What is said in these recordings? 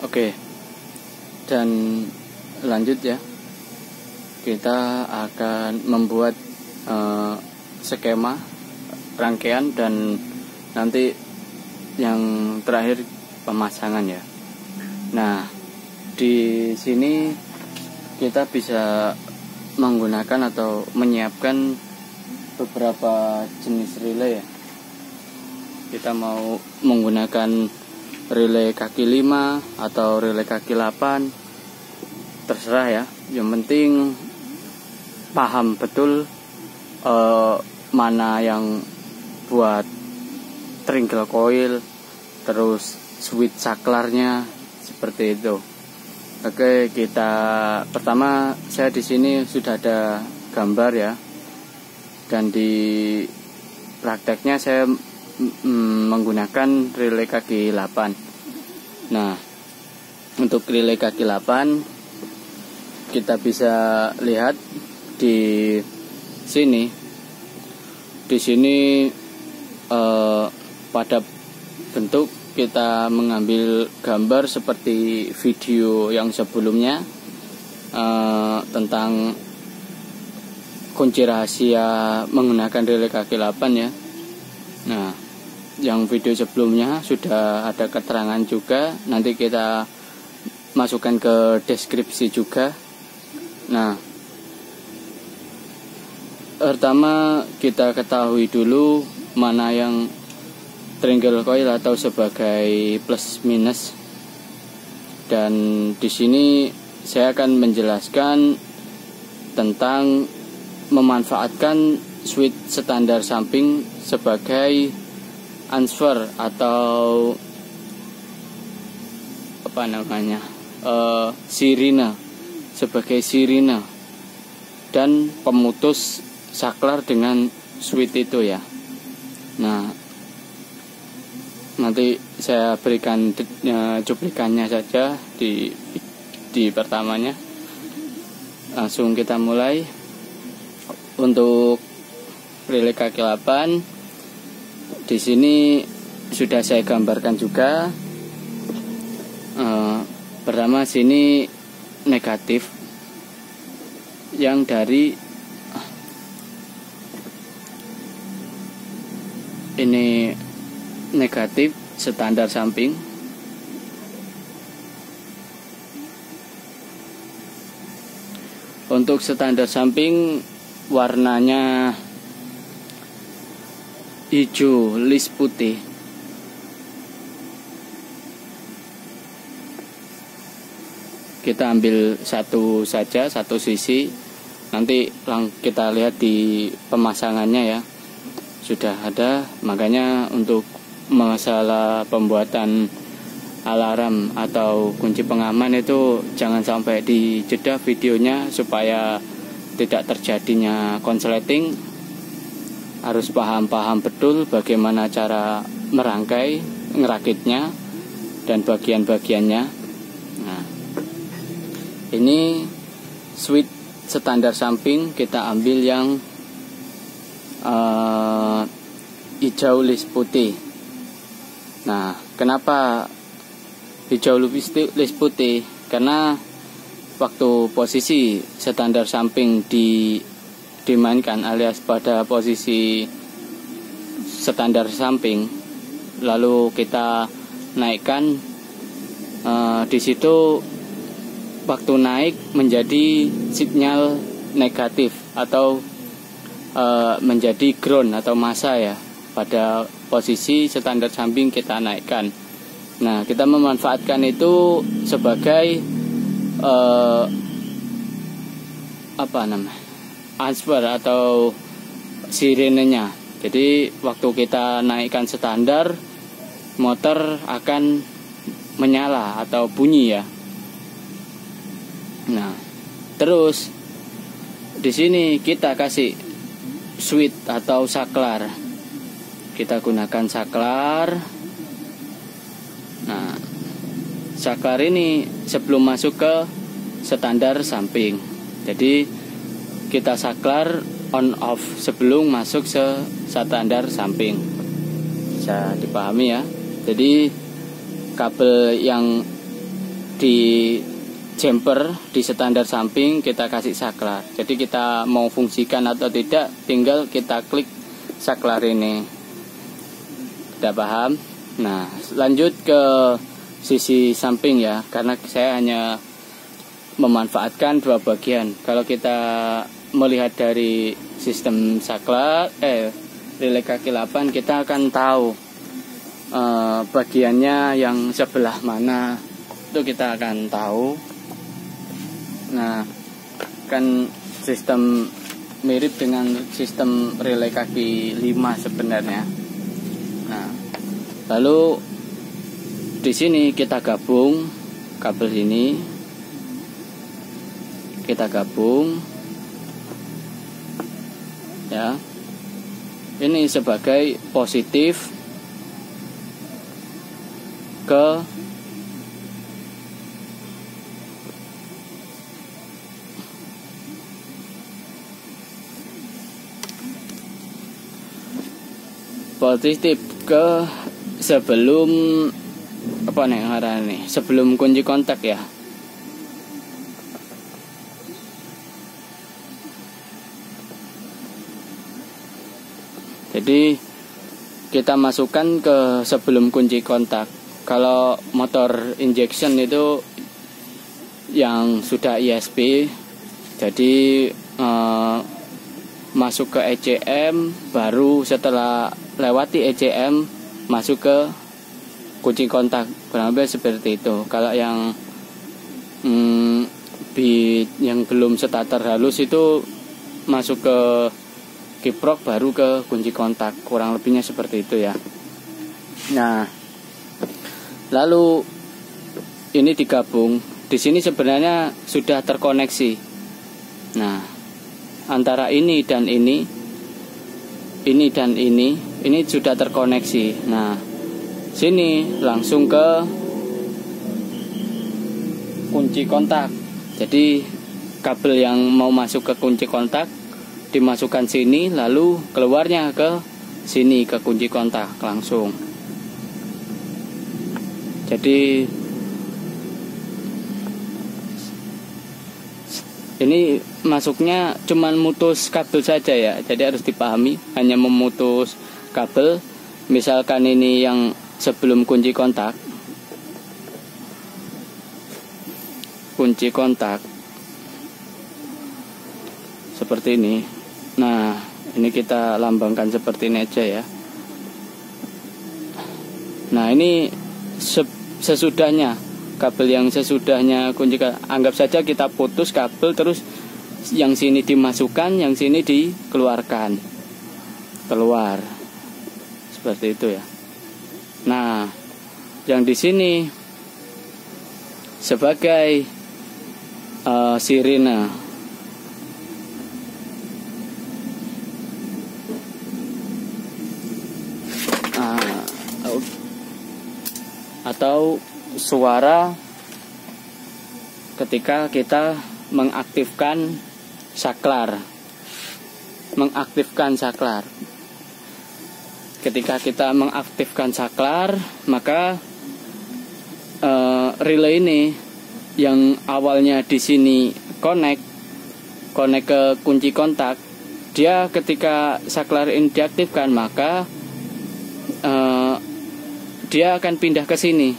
Oke, dan lanjut ya, kita akan membuat skema rangkaian dan nanti yang terakhir pemasangan ya. Nah, di sini kita bisa menggunakan atau menyiapkan beberapa jenis relay ya. Kita mau menggunakan relay kaki 5 atau relay kaki 8, terserah ya. Yang penting paham betul mana yang buat tringle coil, terus switch saklarnya seperti itu. Oke, kita pertama saya di sini sudah ada gambar ya, dan di prakteknya saya menggunakan relay kaki 8. Nah, untuk relay kaki 8 kita bisa lihat di sini. Di sini pada bentuk kita mengambil gambar seperti video yang sebelumnya tentang kunci rahasia menggunakan relay kaki 8 ya. Nah, yang video sebelumnya sudah ada keterangan juga, nanti kita masukkan ke deskripsi juga. Nah, pertama kita ketahui dulu mana yang tringle coil atau sebagai plus minus. Dan di sini saya akan menjelaskan tentang memanfaatkan switch standar samping sebagai answer atau apa namanya, sirine, sebagai sirine dan pemutus saklar dengan switch itu ya. Nah, nanti saya berikan cuplikannya saja di pertamanya. Langsung kita mulai. Untuk relay kaki 8 di sini sudah saya gambarkan juga. Pertama sini negatif yang dari ini negatif standar samping. Untuk standar samping warnanya hijau list putih. Kita ambil satu saja, satu sisi. Nanti kita lihat di pemasangannya ya. Sudah ada, makanya untuk masalah pembuatan alarm atau kunci pengaman itu jangan sampai dijeda videonya supaya tidak terjadinya konsleting. Harus paham betul bagaimana cara merangkai, ngerakitnya dan bagian-bagiannya. Nah, ini switch standar samping kita ambil yang hijau list putih. Nah, kenapa hijau list putih? Karena waktu posisi standar samping dimainkan alias pada posisi standar samping, lalu kita naikkan, di situ waktu naik menjadi sinyal negatif atau menjadi ground atau masa ya pada posisi standar samping kita naikkan. Nah, kita memanfaatkan itu sebagai answer atau sirenenya. Jadi waktu kita naikkan standar, motor akan menyala atau bunyi ya. Nah, terus di sini kita kasih switch atau saklar. Kita gunakan saklar. Nah, saklar ini sebelum masuk ke standar samping. Jadi kita saklar on off sebelum masuk standar samping. Bisa dipahami ya. Jadi kabel yang di jumper di standar samping kita kasih saklar. Jadi kita mau fungsikan atau tidak, tinggal kita klik saklar ini. Sudah paham? Nah, lanjut ke sisi samping ya, karena saya hanya memanfaatkan dua bagian. Kalau kita melihat dari sistem saklar relay kaki 8, kita akan tahu bagiannya yang sebelah mana, itu kita akan tahu. Nah, kan sistem mirip dengan sistem relay kaki 5 sebenarnya. Nah, lalu di sini kita gabung kabel ini, kita gabung ya. Ini sebagai positif ke sebelum apa nih ngarane, sebelum kunci kontak ya. Jadi kita masukkan ke sebelum kunci kontak. Kalau motor injection itu yang sudah ISP, jadi masuk ke ECM, baru setelah lewati ECM masuk ke kunci kontak, kurang lebih seperti itu. Kalau yang yang belum starter halus itu masuk ke kiprok, baru ke kunci kontak, kurang lebihnya seperti itu ya. Nah, lalu ini digabung. Di sini sebenarnya sudah terkoneksi. Nah, antara ini dan ini dan ini sudah terkoneksi. Nah, sini langsung ke kunci kontak. Jadi kabel yang mau masuk ke kunci kontak dimasukkan sini, lalu keluarnya ke sini ke kunci kontak langsung. Jadi ini masuknya cuman mutus kabel saja ya. Jadi harus dipahami, hanya memutus kabel. Misalkan ini yang sebelum kunci kontak, seperti ini. Nah, ini kita lambangkan seperti ini aja ya. Nah, ini sesudahnya, kabel yang sesudahnya kunci, anggap saja kita putus kabel, terus yang sini dimasukkan, yang sini dikeluarkan, keluar seperti itu ya. Nah, yang di sini sebagai sirine. Atau suara ketika kita mengaktifkan saklar. Ketika kita mengaktifkan saklar, maka relay ini yang awalnya di sini connect ke kunci kontak, dia ketika saklar ini diaktifkan, maka dia akan pindah ke sini,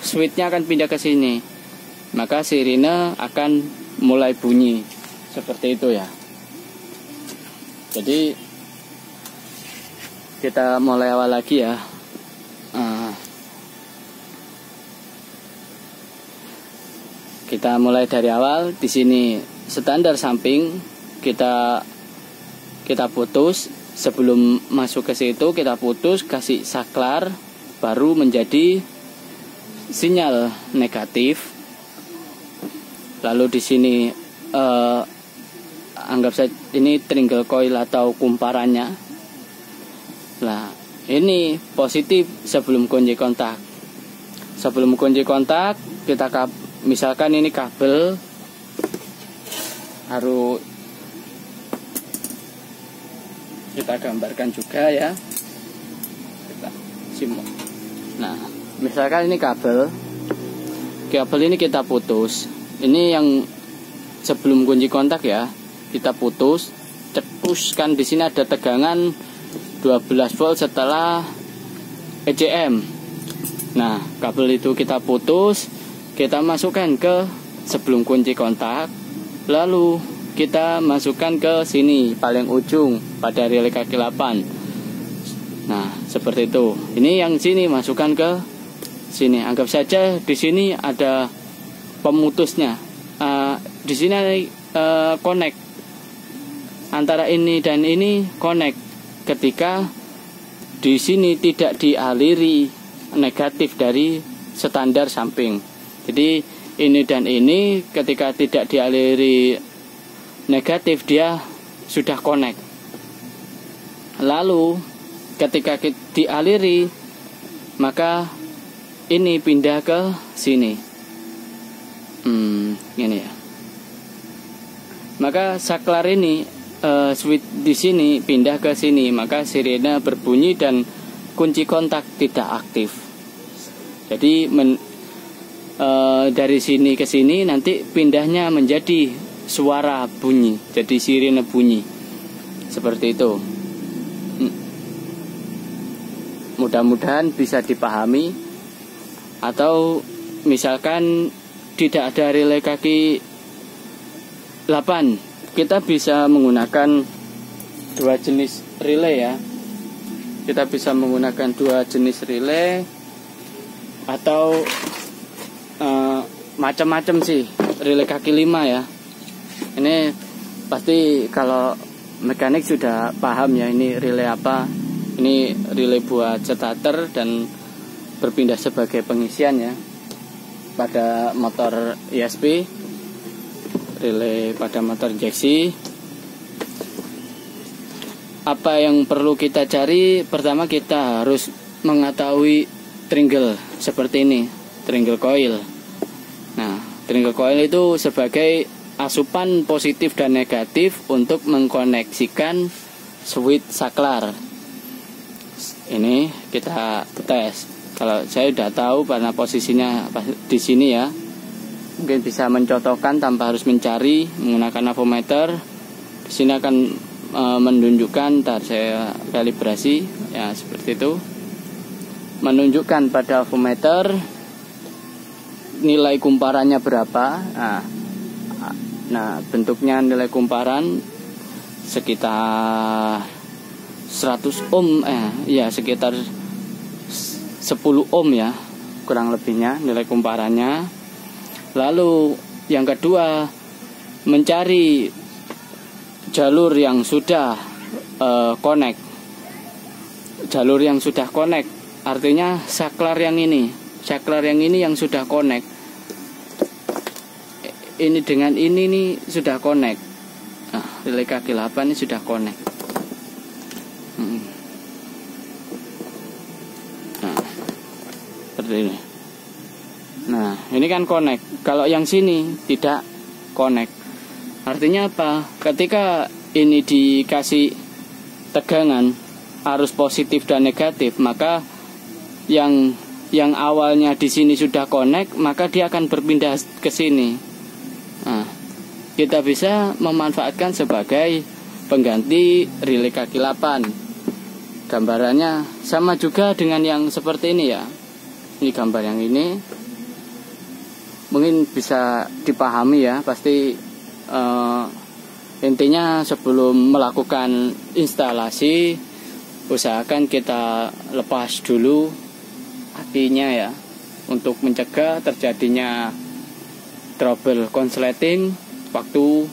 switchnya akan pindah ke sini, maka sirine akan mulai bunyi seperti itu ya. Jadi kita mulai awal lagi ya. Kita mulai dari awal. Di sini standar samping kita putus. Sebelum masuk ke situ kita putus, kasih saklar, baru menjadi sinyal negatif. Lalu di sini anggap saja ini tringle coil atau kumparannya. Nah, ini positif sebelum kunci kontak. Sebelum kunci kontak kita misalkan ini kabel harus kita gambarkan juga ya, kita simak. Nah, misalkan ini kabel ini kita putus. Ini yang sebelum kunci kontak ya, kita putus, cetuskan. Di sini ada tegangan 12 volt setelah ECM. Nah, kabel itu kita putus, kita masukkan ke sebelum kunci kontak, lalu kita masukkan ke sini paling ujung pada relay kaki 8. Nah, seperti itu. Ini yang sini masukkan ke sini. Anggap saja di sini ada pemutusnya. Di sini connect antara ini dan ini, connect ketika di sini tidak dialiri negatif dari standar samping. Jadi ini dan ini ketika tidak dialiri negatif, dia sudah connect. Lalu ketika dialiri, maka ini pindah ke sini. Ini ya. Maka saklar ini switch di sini pindah ke sini, maka sirene berbunyi dan kunci kontak tidak aktif. Jadi dari sini ke sini nanti pindahnya menjadi suara bunyi, jadi sirene bunyi. Seperti itu. Mudah-mudahan bisa dipahami. Atau misalkan tidak ada relay kaki 8, kita bisa menggunakan dua jenis relay ya. Kita bisa menggunakan dua jenis relay atau macam-macam sih relay kaki 5 ya. Ini pasti kalau mekanik sudah paham ya, ini relay apa. Ini relay buat starter dan berpindah sebagai pengisian ya pada motor ESP, relay pada motor injeksi. Apa yang perlu kita cari? Pertama, kita harus mengetahui tringle seperti ini, tringle coil. Nah, tringle coil itu sebagai asupan positif dan negatif untuk mengkoneksikan switch saklar. Ini kita tes. Kalau saya sudah tahu karena posisinya di sini ya, mungkin bisa mencotokkan tanpa harus mencari menggunakan avometer. Di sini akan menunjukkan, ntar saya kalibrasi ya, seperti itu. Menunjukkan pada avometer nilai kumparannya berapa. Nah, bentuknya nilai kumparan sekitar 100 ohm ya, sekitar 10 ohm ya, kurang lebihnya nilai kumparannya. Lalu yang kedua, mencari jalur yang sudah connect. Jalur yang sudah connect artinya saklar yang ini yang sudah connect. Ini dengan ini nih sudah connect. Nah, relay kaki 8 ini sudah connect. Seperti ini. Nah, ini kan connect. Kalau yang sini tidak connect. Artinya apa? Ketika ini dikasih tegangan arus positif dan negatif, maka yang awalnya di sini sudah connect, maka dia akan berpindah ke sini. Nah, kita bisa memanfaatkan sebagai pengganti relay kaki 8. Gambarannya sama juga dengan yang seperti ini ya. Ini gambar yang ini mungkin bisa dipahami ya. Pasti intinya sebelum melakukan instalasi, usahakan kita lepas dulu akinya ya, untuk mencegah terjadinya trouble konsleting waktu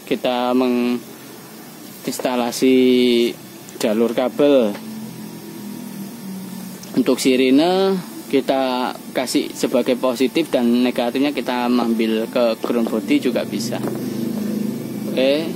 kita menginstalasi jalur kabel. Untuk sirine kita kasih sebagai positif dan negatifnya kita ambil ke ground body juga bisa. Oke,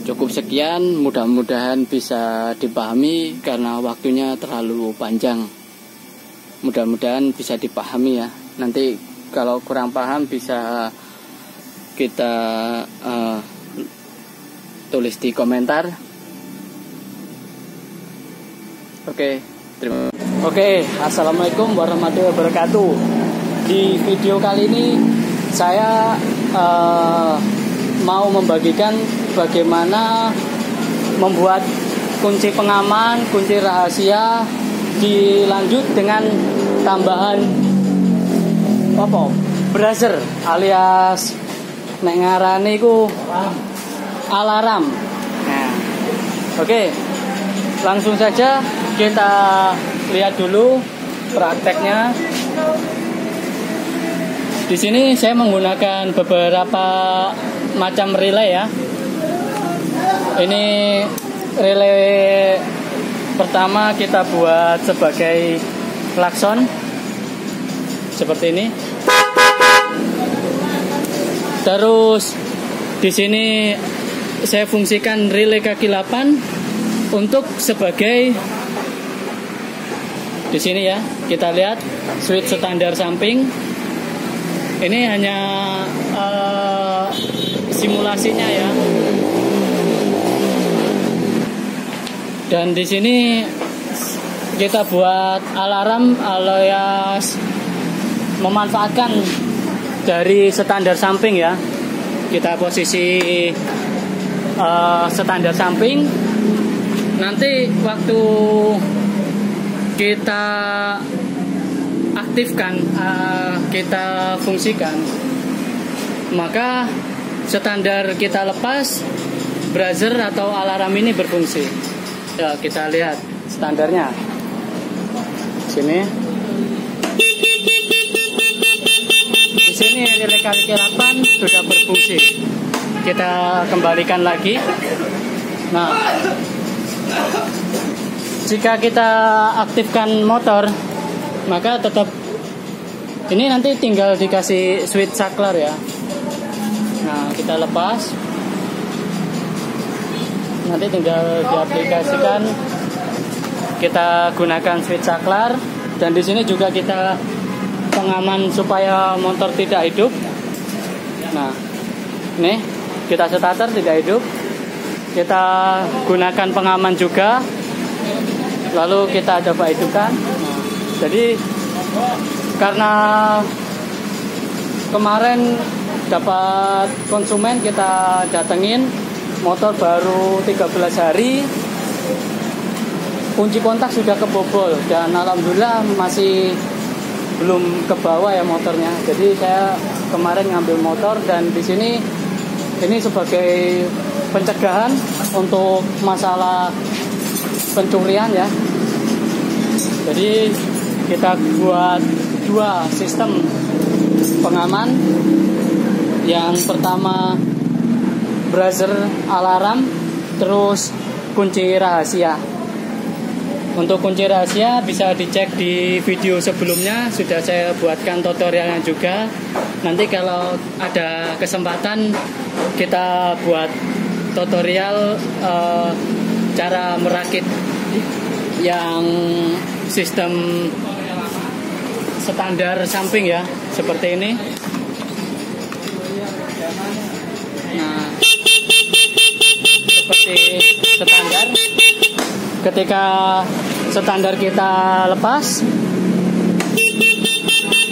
cukup sekian, mudah-mudahan bisa dipahami karena waktunya terlalu panjang. Mudah-mudahan bisa dipahami ya. Nanti kalau kurang paham bisa kita tulis di komentar. Oke, assalamualaikum warahmatullahi wabarakatuh. Di video kali ini saya mau membagikan bagaimana membuat kunci pengaman, kunci rahasia, dilanjut dengan tambahan buzzer alias nek ngarane iku alarm. Nah, oke. Langsung saja kita lihat dulu prakteknya. Di sini saya menggunakan beberapa macam relay ya. Ini relay pertama kita buat sebagai klakson seperti ini. Terus di sini saya fungsikan relay kaki 8 untuk sebagai di sini ya. Kita lihat switch standar samping. Ini hanya simulasinya ya. Dan di sini kita buat alarm alias memanfaatkan dari standar samping ya. Kita posisi standar samping. Nanti waktu kita aktifkan, kita fungsikan, maka standar kita lepas, buzzer atau alarm ini berfungsi. Ya, kita lihat standarnya. Sini. Di sini relay kaki 8 sudah berfungsi. Kita kembalikan lagi. Nah, jika kita aktifkan motor, maka tetap ini nanti tinggal dikasih switch saklar ya. Nah, kita lepas. Nanti tinggal diaplikasikan. Kita gunakan switch saklar dan di sini juga kita pengaman supaya motor tidak hidup. Nah, ini kita starter tidak hidup. Kita gunakan pengaman juga. Lalu kita coba hidupkan. Jadi karena kemarin dapat konsumen kita datengin, motor baru 13 hari, kunci kontak sudah kebobol dan alhamdulillah masih belum ke bawah ya motornya. Jadi saya kemarin ngambil motor dan di sini ini sebagai pencegahan untuk masalah pencurian ya. Jadi kita buat dua sistem pengaman. Yang pertama buzzer alarm, terus kunci rahasia. Untuk kunci rahasia bisa dicek di video sebelumnya, sudah saya buatkan tutorialnya juga. Nanti kalau ada kesempatan kita buat tutorial cara merakit yang sistem standar samping ya, seperti ini. Nah, seperti standar. Ketika standar kita lepas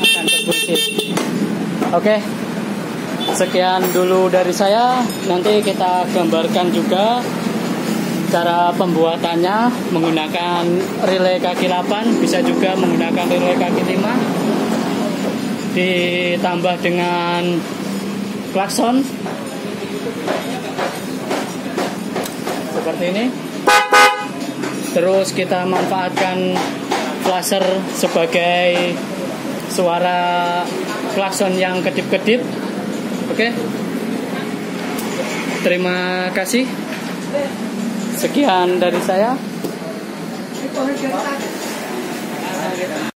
akan terfungsi. Oke, sekian dulu dari saya. Nanti kita gambarkan juga cara pembuatannya menggunakan relay kaki 8, bisa juga menggunakan relay kaki 5 ditambah dengan klakson seperti ini. Terus kita manfaatkan flasher sebagai suara klakson yang kedip-kedip. Oke. Terima kasih. Sekian dari saya.